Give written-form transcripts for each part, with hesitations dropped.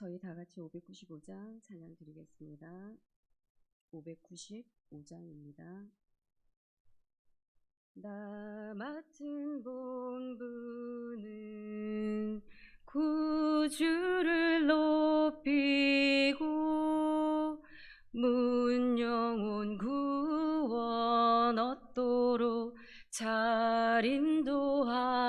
저희 다 같이 595장 찬양 드리겠습니다. 595장입니다. 나 맡은 본분은 구주를 높이고 문 영혼 구원 얻도록 잘 인도함이라.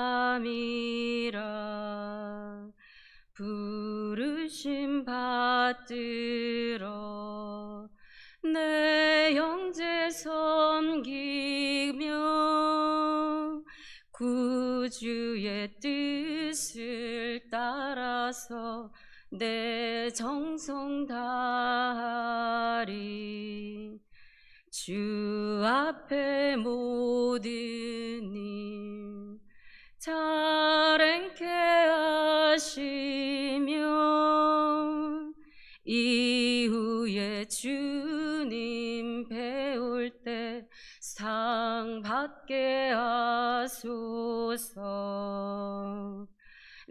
부르심 받들어 내 형제 섬기며 구주의 뜻을 따라서 내 정성 다하리. 주 앞에 모든 일 잘 행케 하시며 이후에 주님 배울 때 상 받게 하소서.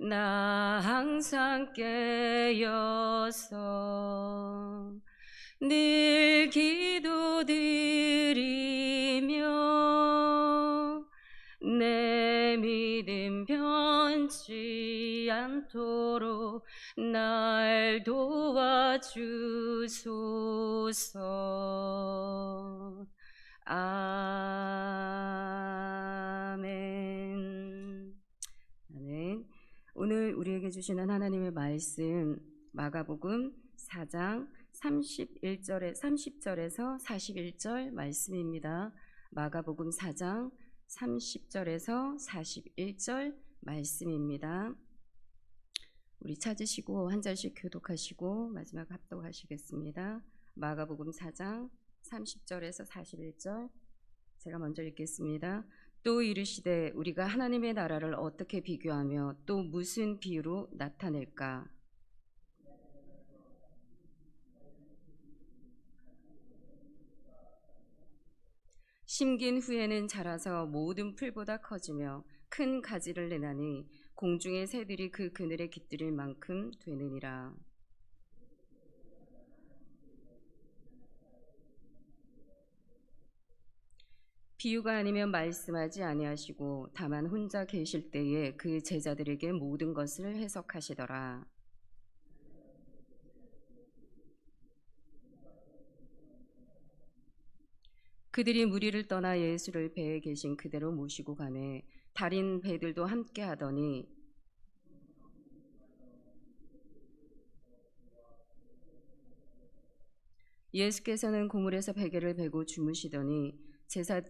나 항상 깨어서 늘 기도드리며 내 믿음 변치 않도록 날 도와주소서. 아멘. 아멘. 오늘 우리에게 주시는 하나님의 말씀 마가복음 4장 30절에서 41절 말씀입니다. 마가복음 4장 30절에서 41절 말씀입니다. 우리 찾으시고 한 절씩 교독하시고 마지막 합독하시겠습니다. 마가복음 4장 30절에서 41절 제가 먼저 읽겠습니다. 또 이르시되 우리가 하나님의 나라를 어떻게 비교하며 또 무슨 비유로 나타낼까? 심긴 후에는 자라서 모든 풀보다 커지며 큰 가지를 내나니 공중의 새들이 그 그늘에 깃들일 만큼 되느니라. 비유가 아니면 말씀하지 아니하시고 다만 혼자 계실 때에 그 제자들에게 모든 것을 해석하시더라. 그들이 무리를 떠나 예수를 배에 계신 그대로 모시고 가매 다른 배들도 함께 하더니 예수께서는 그물에서 베개를 베고 주무시더니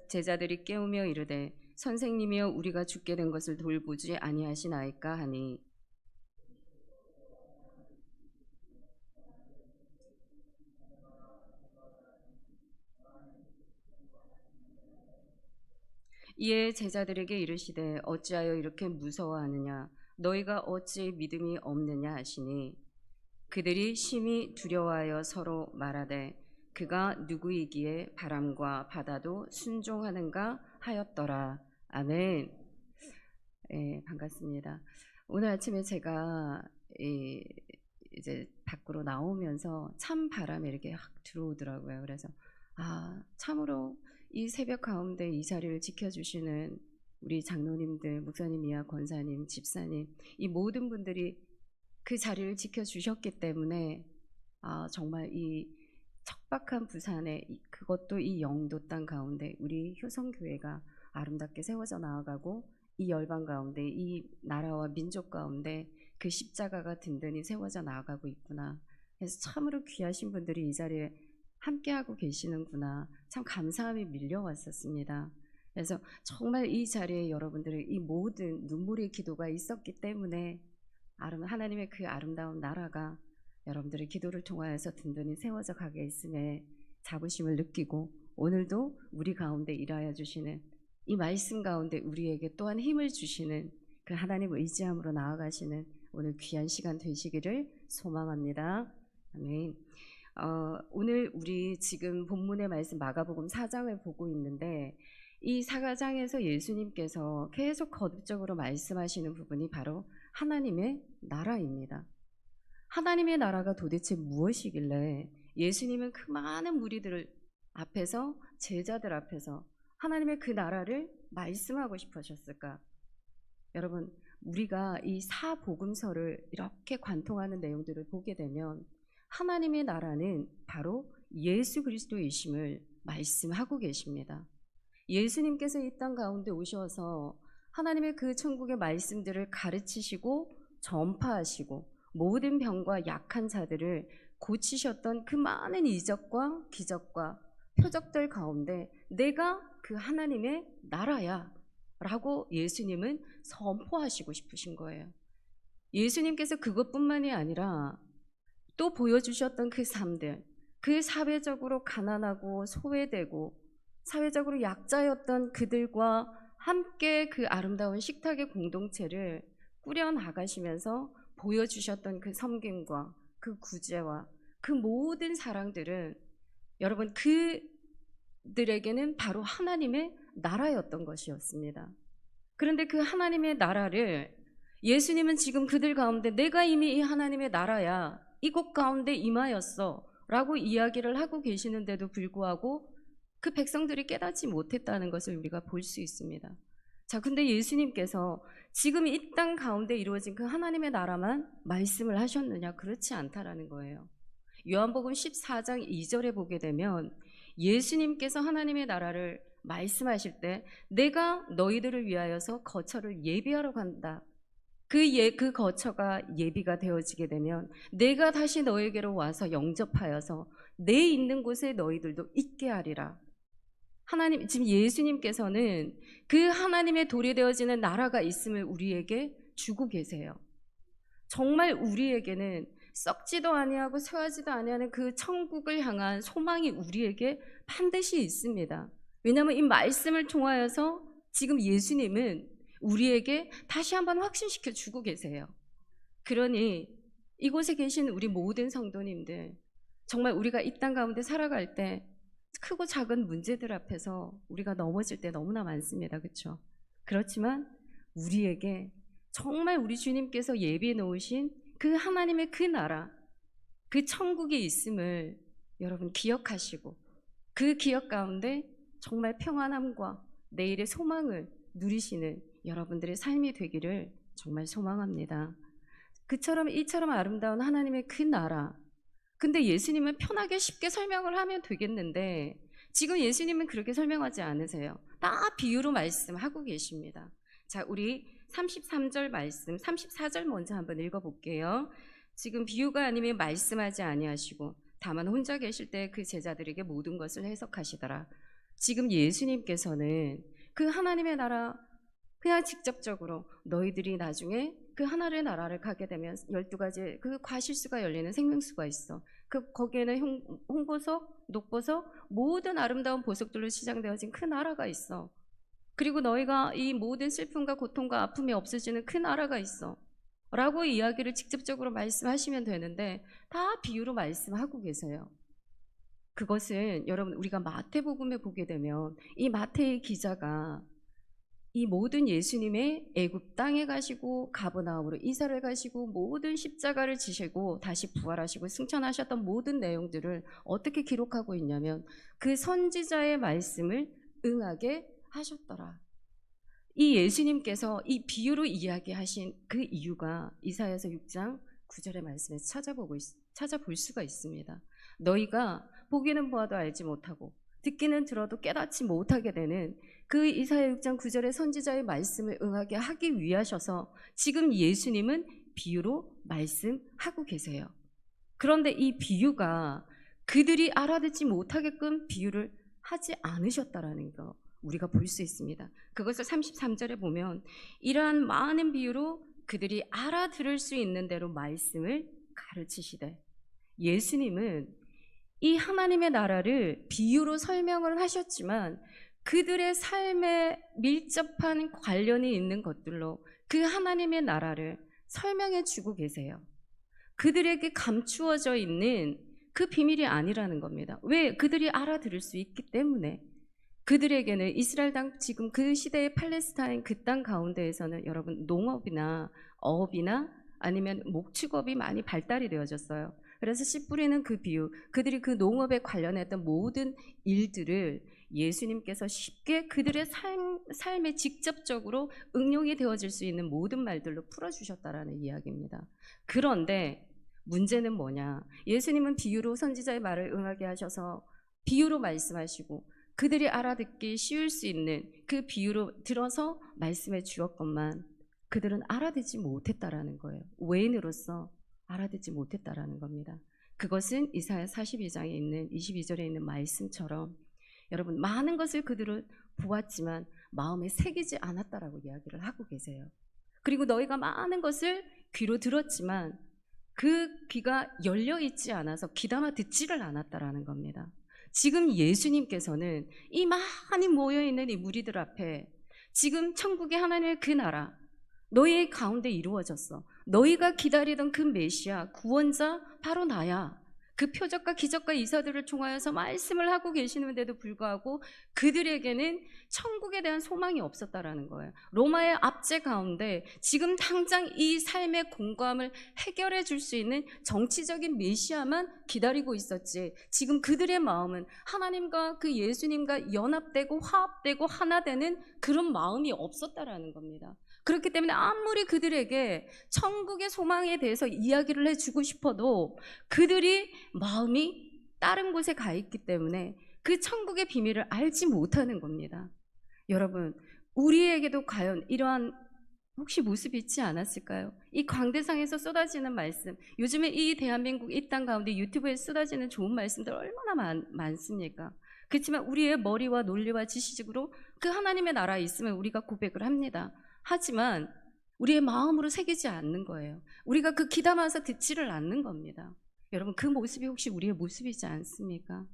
제자들이 깨우며 이르되 선생님이여 우리가 죽게 된 것을 돌보지 아니하시나이까 하니 이에 제자들에게 이르시되 어찌하여 이렇게 무서워하느냐 너희가 어찌 믿음이 없느냐 하시니 그들이 심히 두려워하여 서로 말하되 그가 누구이기에 바람과 바다도 순종하는가 하였더라. 아멘. 반갑습니다. 오늘 아침에 제가 이제 밖으로 나오면서 찬 바람이 이렇게 확 들어오더라고요. 그래서 참으로 이 새벽 가운데 이 자리를 지켜주시는 우리 장로님들, 목사님이야 권사님, 집사님 이 모든 분들이 그 자리를 지켜주셨기 때문에 정말 이 척박한 부산에 그것도 이 영도 땅 가운데 우리 효성교회가 아름답게 세워져 나아가고 이 열방 가운데 이 나라와 민족 가운데 그 십자가가 든든히 세워져 나아가고 있구나. 그래서 참으로 귀하신 분들이 이 자리에 함께하고 계시는구나. 참 감사함이 밀려왔었습니다. 그래서 정말 이 자리에 여러분들의 이 모든 눈물의 기도가 있었기 때문에 하나님의 그 아름다운 나라가 여러분들의 기도를 통하여서 든든히 세워져 가게 있음에 자부심을 느끼고 오늘도 우리 가운데 일하여 주시는 이 말씀 가운데 우리에게 또한 힘을 주시는 그 하나님 의지함으로 나아가시는 오늘 귀한 시간 되시기를 소망합니다. 아멘. 오늘 우리 지금 본문의 말씀 마가복음 4장을 보고 있는데 이 4장에서 예수님께서 계속 거듭적으로 말씀하시는 부분이 바로 하나님의 나라입니다. 하나님의 나라가 도대체 무엇이길래 예수님은 그 많은 무리들 앞에서 제자들 앞에서 하나님의 그 나라를 말씀하고 싶으셨을까? 여러분 우리가 이 사복음서를 이렇게 관통하는 내용들을 보게 되면 하나님의 나라는 바로 예수 그리스도이심을 말씀하고 계십니다. 예수님께서 이 땅 가운데 오셔서 하나님의 그 천국의 말씀들을 가르치시고 전파하시고 모든 병과 약한 자들을 고치셨던 그 많은 이적과 기적과 표적들 가운데 내가 그 하나님의 나라야 라고 예수님은 선포하시고 싶으신 거예요. 예수님께서 그것뿐만이 아니라 또 보여주셨던 그 삶들, 그 사회적으로 가난하고 소외되고 사회적으로 약자였던 그들과 함께 그 아름다운 식탁의 공동체를 꾸려나가시면서 보여주셨던 그 섬김과 그 구제와 그 모든 사랑들은 여러분 그들에게는 바로 하나님의 나라였던 것이었습니다. 그런데 그 하나님의 나라를 예수님은 지금 그들 가운데 내가 이미 이 하나님의 나라야, 이곳 가운데 임하였어 라고 이야기를 하고 계시는데도 불구하고 그 백성들이 깨닫지 못했다는 것을 우리가 볼 수 있습니다. 자, 근데 예수님께서 지금 이 땅 가운데 이루어진 그 하나님의 나라만 말씀을 하셨느냐? 그렇지 않다라는 거예요. 요한복음 14장 2절에 보게 되면 예수님께서 하나님의 나라를 말씀하실 때 내가 너희들을 위하여서 거처를 예비하러 간다. 그 거처가 예비가 되어지게 되면 내가 다시 너에게로 와서 영접하여서 내 있는 곳에 너희들도 있게 하리라. 하나님, 지금 예수님께서는 그 하나님의 돌이 되어지는 나라가 있음을 우리에게 주고 계세요. 정말 우리에게는 썩지도 아니하고 쇠하지도 아니하는 그 천국을 향한 소망이 우리에게 반드시 있습니다. 왜냐하면 이 말씀을 통하여서 지금 예수님은 우리에게 다시 한번 확신시켜 주고 계세요. 그러니 이곳에 계신 우리 모든 성도님들, 정말 우리가 이 땅 가운데 살아갈 때 크고 작은 문제들 앞에서 우리가 넘어질 때 너무나 많습니다. 그렇죠? 그렇지만 우리에게 정말 우리 주님께서 예비해 놓으신 그 하나님의 그 나라, 그 천국이 있음을 여러분 기억하시고 그 기억 가운데 정말 평안함과 내일의 소망을 누리시는 여러분들의 삶이 되기를 정말 소망합니다. 이처럼 아름다운 하나님의 그 나라, 근데 예수님은 편하게 쉽게 설명을 하면 되겠는데 지금 예수님은 그렇게 설명하지 않으세요. 다 비유로 말씀하고 계십니다. 자, 우리 33절 말씀, 34절 먼저 한번 읽어볼게요. 지금 비유가 아니면 말씀하지 아니하시고 다만 혼자 계실 때 그 제자들에게 모든 것을 해석하시더라. 지금 예수님께서는 그 하나님의 나라 그냥 직접적으로 너희들이 나중에 그 하나님의 나라를 가게 되면 12가지 그 과실수가 열리는 생명수가 있어. 거기에는 홍보석, 녹보석, 모든 아름다운 보석들로 시장되어진 그 나라가 있어. 그리고 너희가 이 모든 슬픔과 고통과 아픔이 없어지는 그 나라가 있어 라고 이야기를 직접적으로 말씀하시면 되는데 다 비유로 말씀하고 계세요. 그것은 여러분 우리가 마태복음에 보게 되면 이 마태의 기자가 이 모든 예수님의 애굽 땅에 가시고 가버나움으로 이사를 가시고 모든 십자가를 지시고 다시 부활하시고 승천하셨던 모든 내용들을 어떻게 기록하고 있냐면 그 선지자의 말씀을 응하게 하셨더라. 이 예수님께서 이 비유로 이야기하신 그 이유가 이사야서 6장 9절의 말씀에서 찾아볼 수가 있습니다. 너희가 보기는 보아도 알지 못하고 듣기는 들어도 깨닫지 못하게 되는 그 이사야 6장 9절의 선지자의 말씀을 응하게 하기 위하셔서 지금 예수님은 비유로 말씀하고 계세요. 그런데 이 비유가 그들이 알아듣지 못하게끔 비유를 하지 않으셨다라는 거 우리가 볼 수 있습니다. 그것을 33절에 보면 이러한 많은 비유로 그들이 알아들을 수 있는 대로 말씀을 가르치시되, 예수님은 이 하나님의 나라를 비유로 설명을 하셨지만 그들의 삶에 밀접한 관련이 있는 것들로 그 하나님의 나라를 설명해 주고 계세요. 그들에게 감추어져 있는 그 비밀이 아니라는 겁니다. 왜? 그들이 알아들을 수 있기 때문에. 그들에게는 이스라엘 땅, 지금 그 시대의 팔레스타인 그 땅 가운데에서는 여러분 농업이나 어업이나 아니면 목축업이 많이 발달이 되어졌어요. 그래서 씨 뿌리는 그 비유, 그들이 그 농업에 관련했던 모든 일들을 예수님께서 쉽게 그들의 삶에 직접적으로 응용이 되어질 수 있는 모든 말들로 풀어주셨다라는 이야기입니다. 그런데 문제는 뭐냐? 예수님은 비유로 선지자의 말을 응하게 하셔서 비유로 말씀하시고 그들이 알아듣기 쉬울 수 있는 그 비유로 들어서 말씀해 주었건만 그들은 알아듣지 못했다라는 거예요. 외인으로서 알아듣지 못했다라는 겁니다. 그것은 이사야 42장에 있는 22절에 있는 말씀처럼 여러분 많은 것을 그들은 보았지만 마음에 새기지 않았다라고 이야기를 하고 계세요. 그리고 너희가 많은 것을 귀로 들었지만 그 귀가 열려 있지 않아서 귀담아 듣지를 않았다라는 겁니다. 지금 예수님께서는 이 많이 모여있는 이 무리들 앞에 지금 천국의 하나님의 그 나라 너희 가운데 이루어졌어. 너희가 기다리던 그 메시아 구원자 바로 나야. 그 표적과 기적과 이사들을 통하여서 말씀을 하고 계시는데도 불구하고 그들에게는 천국에 대한 소망이 없었다라는 거예요. 로마의 압제 가운데 지금 당장 이 삶의 공고함을 해결해 줄 수 있는 정치적인 메시아만 기다리고 있었지, 지금 그들의 마음은 하나님과 그 예수님과 연합되고 화합되고 하나 되는 그런 마음이 없었다라는 겁니다. 그렇기 때문에 아무리 그들에게 천국의 소망에 대해서 이야기를 해주고 싶어도 그들이 마음이 다른 곳에 가 있기 때문에 그 천국의 비밀을 알지 못하는 겁니다. 여러분, 우리에게도 과연 이러한 혹시 모습이 있지 않았을까요? 이 광대상에서 쏟아지는 말씀, 요즘에 이 대한민국 이 땅 가운데 유튜브에 쏟아지는 좋은 말씀들 얼마나 많습니까? 그렇지만 우리의 머리와 논리와 지식으로 그 하나님의 나라에 있으면 우리가 고백을 합니다. 하지만 우리의 마음으로 새기지 않는 거예요. 우리가 그 귀담아서 듣지를 않는 겁니다. 여러분, 그 모습이 혹시 우리의 모습이지 않습니까?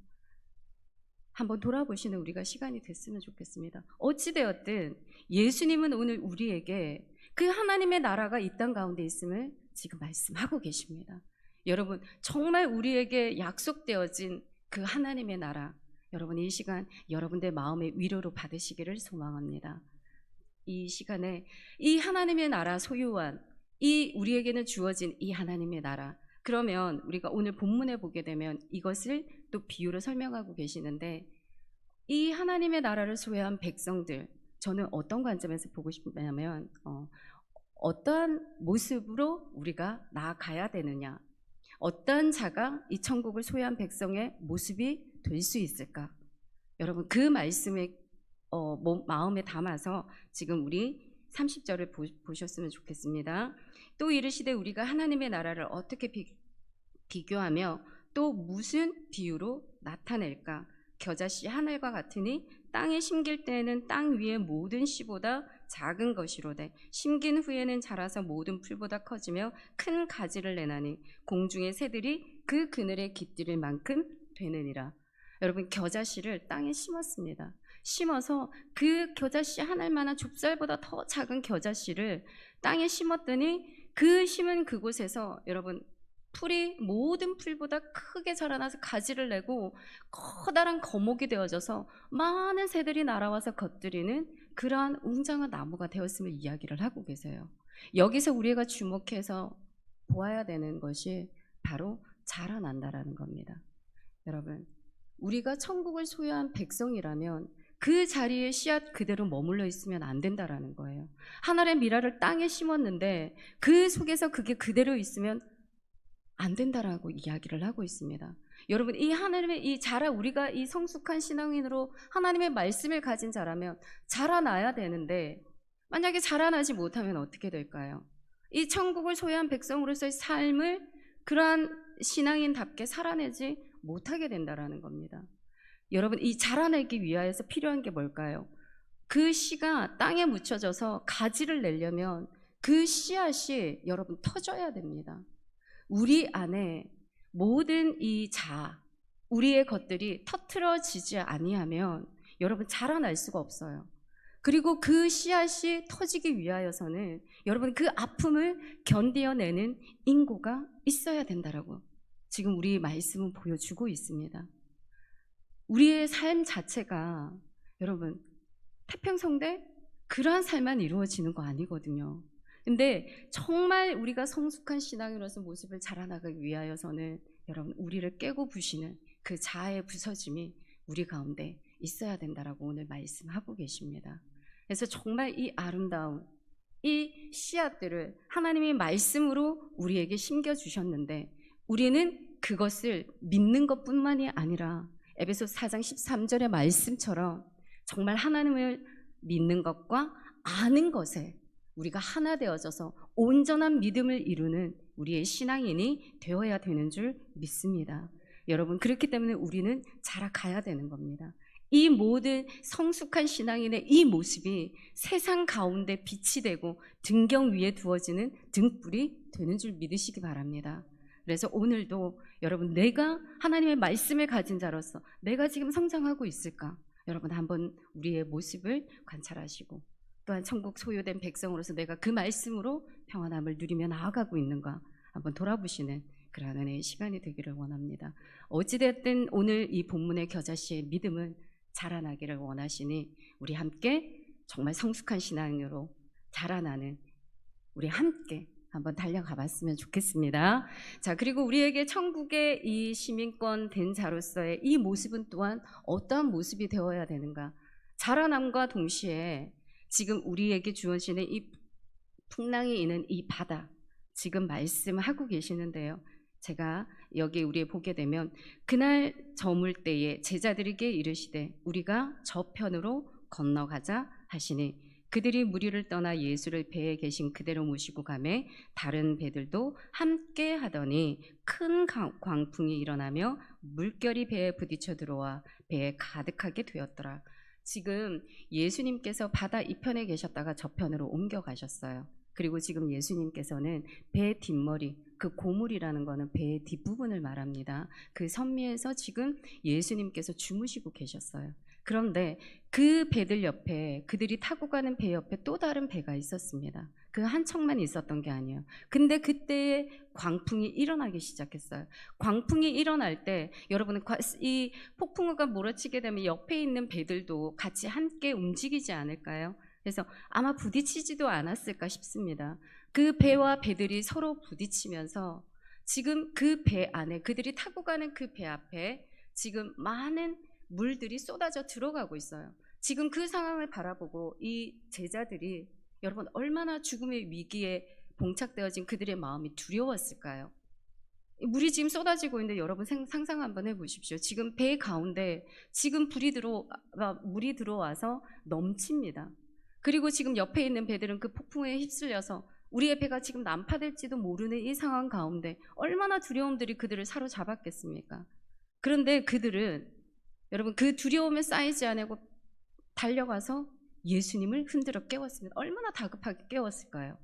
한번 돌아보시는 우리가 시간이 됐으면 좋겠습니다. 어찌되었든 예수님은 오늘 우리에게 그 하나님의 나라가 이 땅 가운데 있음을 지금 말씀하고 계십니다. 여러분, 정말 우리에게 약속되어진 그 하나님의 나라, 여러분 이 시간 여러분들 마음의 위로로 받으시기를 소망합니다. 이 시간에 이 하나님의 나라 소유한 이 우리에게는 주어진 이 하나님의 나라, 그러면 우리가 오늘 본문에 보게 되면 이것을 또 비유로 설명하고 계시는데, 이 하나님의 나라를 소유한 백성들, 저는 어떤 관점에서 보고 싶냐면 어떠한 모습으로 우리가 나아가야 되느냐, 어떠한 자가 이 천국을 소유한 백성의 모습이 될 수 있을까, 여러분 그 말씀에 마음에 담아서 지금 우리 30절을 보셨으면 좋겠습니다. 또 이르시되 우리가 하나님의 나라를 어떻게 비교하며 또 무슨 비유로 나타낼까? 겨자씨 하늘과 같으니 땅에 심길 때에는 땅 위의 모든 씨보다 작은 것이로되 심긴 후에는 자라서 모든 풀보다 커지며 큰 가지를 내나니 공중의 새들이 그 그늘에 깃들일 만큼 되느니라. 여러분, 겨자씨를 땅에 심었습니다. 심어서 그 겨자씨 하늘만한 좁쌀보다 더 작은 겨자씨를 땅에 심었더니 그 심은 그곳에서 여러분 풀이 모든 풀보다 크게 자라나서 가지를 내고 커다란 거목이 되어져서 많은 새들이 날아와서 겉들이는 그러한 웅장한 나무가 되었음을 이야기를 하고 계세요. 여기서 우리가 주목해서 보아야 되는 것이 바로 자라난다라는 겁니다. 여러분, 우리가 천국을 소유한 백성이라면 그 자리에 씨앗 그대로 머물러 있으면 안 된다라는 거예요. 하늘의 미라를 땅에 심었는데 그 속에서 그게 그대로 있으면 안 된다라고 이야기를 하고 있습니다. 여러분, 이 하나님의 우리가 이 성숙한 신앙인으로 하나님의 말씀을 가진 자라면 자라나야 되는데, 만약에 자라나지 못하면 어떻게 될까요? 이 천국을 소유한 백성으로서의 삶을 그러한 신앙인답게 살아내지 못하게 된다라는 겁니다. 여러분, 이 자라내기 위하여서 필요한 게 뭘까요? 그 씨가 땅에 묻혀져서 가지를 내려면 그 씨앗이 여러분 터져야 됩니다. 우리 안에 모든 우리의 것들이 터트려지지 아니하면 여러분 자라날 수가 없어요. 그리고 그 씨앗이 터지기 위하여서는 여러분 그 아픔을 견뎌내는 인고가 있어야 된다라고 지금 우리 말씀은 보여주고 있습니다. 우리의 삶 자체가 여러분 태평성대 그러한 삶만 이루어지는 거 아니거든요. 근데 정말 우리가 성숙한 신앙으로서 모습을 자라나가기 위하여서는 여러분 우리를 깨고 부시는 그 자아의 부서짐이 우리 가운데 있어야 된다라고 오늘 말씀하고 계십니다. 그래서 정말 이 아름다운 이 씨앗들을 하나님이 말씀으로 우리에게 심겨주셨는데 우리는 그것을 믿는 것뿐만이 아니라 에베소서 4장 13절의 말씀처럼 정말 하나님을 믿는 것과 아는 것에 우리가 하나 되어져서 온전한 믿음을 이루는 우리의 신앙인이 되어야 되는 줄 믿습니다. 여러분, 그렇기 때문에 우리는 자라가야 되는 겁니다. 이 모든 성숙한 신앙인의 이 모습이 세상 가운데 빛이 되고 등경 위에 두어지는 등불이 되는 줄 믿으시기 바랍니다. 그래서 오늘도 여러분, 내가 하나님의 말씀을 가진 자로서 내가 지금 성장하고 있을까? 여러분 한번 우리의 모습을 관찰하시고 또한 천국 소유된 백성으로서 내가 그 말씀으로 평안함을 누리며 나아가고 있는가 한번 돌아보시는 그러한 은혜의 시간이 되기를 원합니다. 어찌됐든 오늘 이 본문의 겨자씨의 믿음은 자라나기를 원하시니 우리 함께 정말 성숙한 신앙으로 자라나는 우리 함께 한번 달려가 봤으면 좋겠습니다. 자, 그리고 우리에게 천국의 이 시민권 된 자로서의 이 모습은 또한 어떠한 모습이 되어야 되는가? 자라남과 동시에 지금 우리에게 주어지는 이 풍랑이 있는 이 바다, 지금 말씀하고 계시는데요. 제가 여기 우리 보게 되면 그날 저물 때에 제자들에게 이르시되 우리가 저편으로 건너가자 하시니 그들이 무리를 떠나 예수를 배에 계신 그대로 모시고 가매 다른 배들도 함께 하더니 큰 광풍이 일어나며 물결이 배에 부딪혀 들어와 배에 가득하게 되었더라. 지금 예수님께서 바다 이편에 계셨다가 저편으로 옮겨가셨어요. 그리고 지금 예수님께서는 배 뒷머리, 그 고물이라는 거는 배의 뒷부분을 말합니다. 그 선미에서 지금 예수님께서 주무시고 계셨어요. 그런데 그 배들 옆에, 그들이 타고 가는 배 옆에 또 다른 배가 있었습니다. 그 한 척만 있었던 게 아니에요. 근데 그때에 광풍이 일어나기 시작했어요. 광풍이 일어날 때 여러분, 이 폭풍우가 몰아치게 되면 옆에 있는 배들도 같이 함께 움직이지 않을까요? 그래서 아마 부딪히지도 않았을까 싶습니다. 그 배와 배들이 서로 부딪히면서 지금 그 배 안에, 그들이 타고 가는 그 배 앞에 지금 많은 물들이 쏟아져 들어가고 있어요. 지금 그 상황을 바라보고 이 제자들이 여러분 얼마나 죽음의 위기에 봉착되어진 그들의 마음이 두려웠을까요? 물이 지금 쏟아지고 있는데 여러분 상상 한번 해보십시오. 지금 배 가운데 지금 물이 들어와서 넘칩니다. 그리고 지금 옆에 있는 배들은 그 폭풍에 휩쓸려서 우리의 배가 지금 난파될지도 모르는 이 상황 가운데 얼마나 두려움들이 그들을 사로잡았겠습니까? 그런데 그들은 여러분 그 두려움에 쌓이지 않고 달려가서 예수님을 흔들어 깨웠습니다. 얼마나 다급하게 깨웠을까요?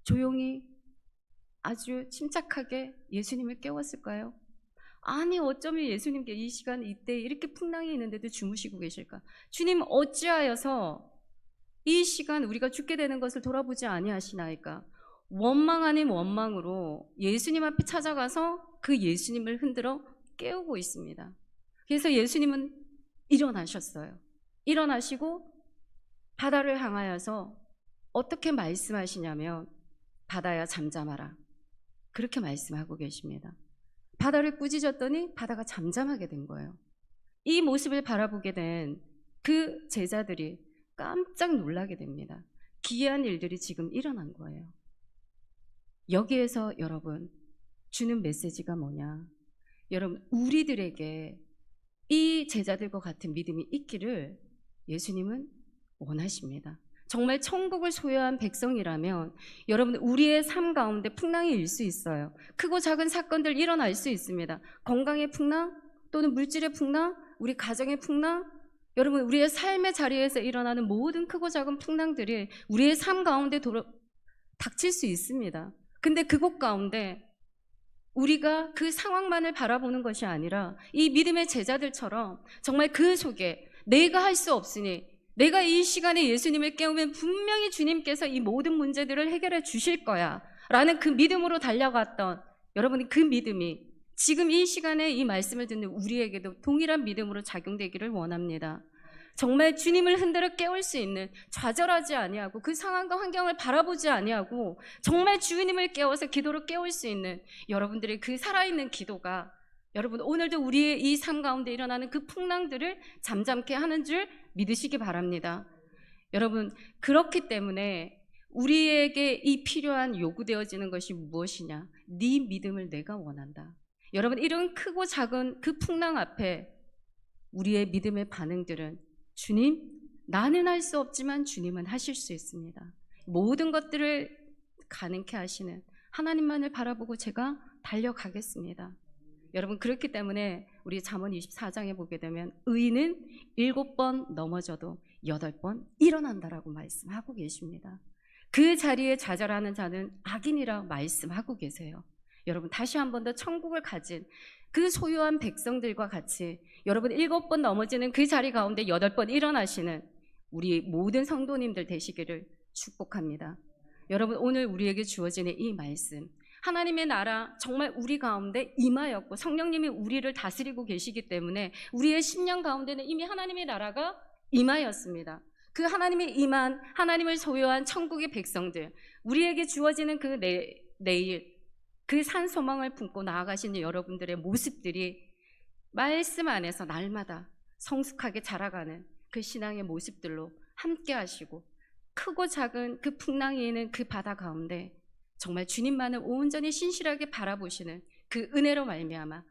조용히 아주 침착하게 예수님을 깨웠을까요? 아니 어쩌면 예수님께 이 시간 이때 이렇게 풍랑이 있는데도 주무시고 계실까? 주님 어찌하여서 이 시간 우리가 죽게 되는 것을 돌아보지 아니하시나이까? 원망 아닌 원망으로 예수님 앞에 찾아가서 그 예수님을 흔들어 깨우고 있습니다. 그래서 예수님은 일어나셨어요. 일어나시고 바다를 향하여서 어떻게 말씀하시냐면 바다야 잠잠하라, 그렇게 말씀하고 계십니다. 바다를 꾸짖었더니 바다가 잠잠하게 된 거예요. 이 모습을 바라보게 된 그 제자들이 깜짝 놀라게 됩니다. 기이한 일들이 지금 일어난 거예요. 여기에서 여러분 주는 메시지가 뭐냐? 여러분 우리들에게 이 제자들과 같은 믿음이 있기를 예수님은 원하십니다. 정말 천국을 소유한 백성이라면 여러분 우리의 삶 가운데 풍랑이 일 수 있어요. 크고 작은 사건들 일어날 수 있습니다. 건강의 풍랑 또는 물질의 풍랑, 우리 가정의 풍랑, 여러분 우리의 삶의 자리에서 일어나는 모든 크고 작은 풍랑들이 우리의 삶 가운데 닥칠 수 있습니다. 근데 그곳 가운데 우리가 그 상황만을 바라보는 것이 아니라 이 믿음의 제자들처럼 정말 그 속에 내가 할 수 없으니 내가 이 시간에 예수님을 깨우면 분명히 주님께서 이 모든 문제들을 해결해 주실 거야 라는 그 믿음으로 달려갔던 여러분이 그 믿음이 지금 이 시간에 이 말씀을 듣는 우리에게도 동일한 믿음으로 작용되기를 원합니다. 정말 주님을 흔들어 깨울 수 있는, 좌절하지 아니하고 그 상황과 환경을 바라보지 아니하고 정말 주님을 깨워서 기도로 깨울 수 있는 여러분들의 그 살아있는 기도가 여러분 오늘도 우리의 이 삶 가운데 일어나는 그 풍랑들을 잠잠케 하는 줄 믿으시기 바랍니다. 여러분 그렇기 때문에 우리에게 이 필요한 요구되어지는 것이 무엇이냐? 네 믿음을 내가 원한다. 여러분 이런 크고 작은 그 풍랑 앞에 우리의 믿음의 반응들은 주님, 나는 할 수 없지만 주님은 하실 수 있습니다. 모든 것들을 가능케 하시는 하나님만을 바라보고 제가 달려가겠습니다. 여러분 그렇기 때문에 우리 잠언 24장에 보게 되면 의인은 7번 넘어져도 8번 일어난다라고 말씀하고 계십니다. 그 자리에 좌절하는 자는 악인이라 말씀하고 계세요. 여러분 다시 한 번 더 천국을 가진 그 소유한 백성들과 같이 여러분 7번 넘어지는 그 자리 가운데 8번 일어나시는 우리 모든 성도님들 되시기를 축복합니다. 여러분, 오늘 우리에게 주어지는 이 말씀, 하나님의 나라 정말 우리 가운데 임하였고 성령님이 우리를 다스리고 계시기 때문에 우리의 심령 가운데는 이미 하나님의 나라가 임하였습니다. 그 하나님이 임한, 하나님을 소유한 천국의 백성들, 우리에게 주어지는 그 내일, 그 산 소망을 품고 나아가시는 여러분들의 모습들이 말씀 안에서 날마다 성숙하게 자라가는 그 신앙의 모습들로 함께 하시고, 크고 작은 그 풍랑이 있는 그 바다 가운데 정말 주님만을 온전히 신실하게 바라보시는 그 은혜로 말미암아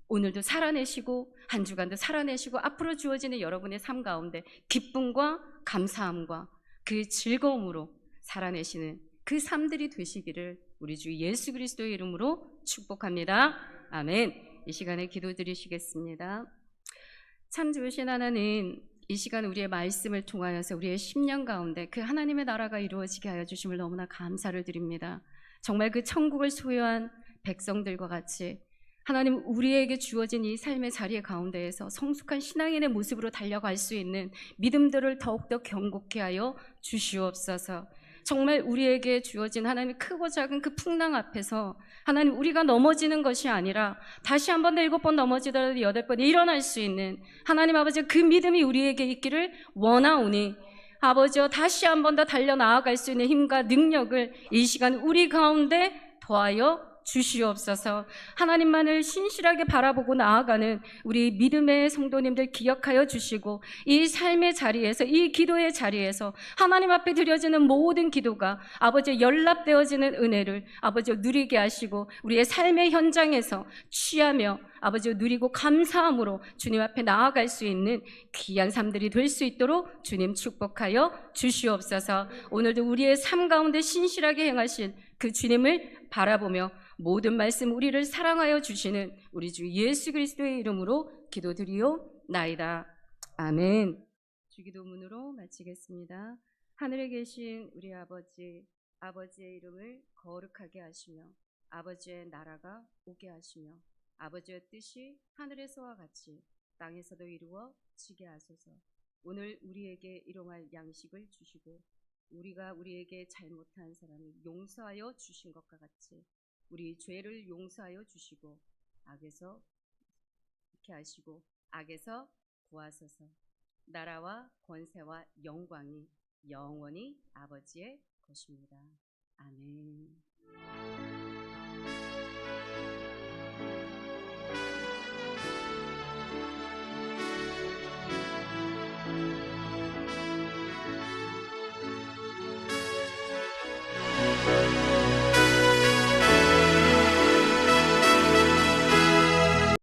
오늘도 살아내시고 한 주간도 살아내시고 앞으로 주어지는 여러분의 삶 가운데 기쁨과 감사함과 그 즐거움으로 살아내시는 그 삶들이 되시기를 우리 주 예수 그리스도의 이름으로 축복합니다. 아멘. 이 시간에 기도드리시겠습니다. 참 좋으신 하나님, 이 시간 우리의 말씀을 통하여서 우리의 심령 가운데 그 하나님의 나라가 이루어지게 하여 주심을 너무나 감사를 드립니다. 정말 그 천국을 소유한 백성들과 같이 하나님, 우리에게 주어진 이 삶의 자리 가운데에서 성숙한 신앙인의 모습으로 달려갈 수 있는 믿음들을 더욱더 견고케 하여 주시옵소서. 정말 우리에게 주어진 하나님의 크고 작은 그 풍랑 앞에서 하나님, 우리가 넘어지는 것이 아니라 다시 한 번 더 7번 넘어지더라도 8번 일어날 수 있는 하나님 아버지, 그 믿음이 우리에게 있기를 원하오니 아버지여, 다시 한 번 더 달려나아갈 수 있는 힘과 능력을 이 시간 우리 가운데 더하여 주시옵소서. 하나님만을 신실하게 바라보고 나아가는 우리 믿음의 성도님들 기억하여 주시고, 이 삶의 자리에서, 이 기도의 자리에서 하나님 앞에 드려지는 모든 기도가 아버지 연락되어지는 은혜를 아버지 누리게 하시고, 우리의 삶의 현장에서 취하며 아버지 누리고 감사함으로 주님 앞에 나아갈 수 있는 귀한 삶들이 될 수 있도록 주님 축복하여 주시옵소서. 오늘도 우리의 삶 가운데 신실하게 행하신 그 주님을 바라보며 모든 말씀 우리를 사랑하여 주시는 우리 주 예수 그리스도의 이름으로 기도드리옵나이다. 아멘. 주기도문으로 마치겠습니다. 하늘에 계신 우리 아버지, 아버지의 이름을 거룩하게 하시며 아버지의 나라가 오게 하시며 아버지의 뜻이 하늘에서와 같이 땅에서도 이루어지게 하소서. 오늘 우리에게 일용할 양식을 주시고 우리가 우리에게 잘못한 사람을 용서하여 주신 것과 같이 우리 죄를 용서하여 주시고 악에서 이렇게 하시고 악에서 구하소서. 나라와 권세와 영광이 영원히 아버지의 것입니다. 아멘.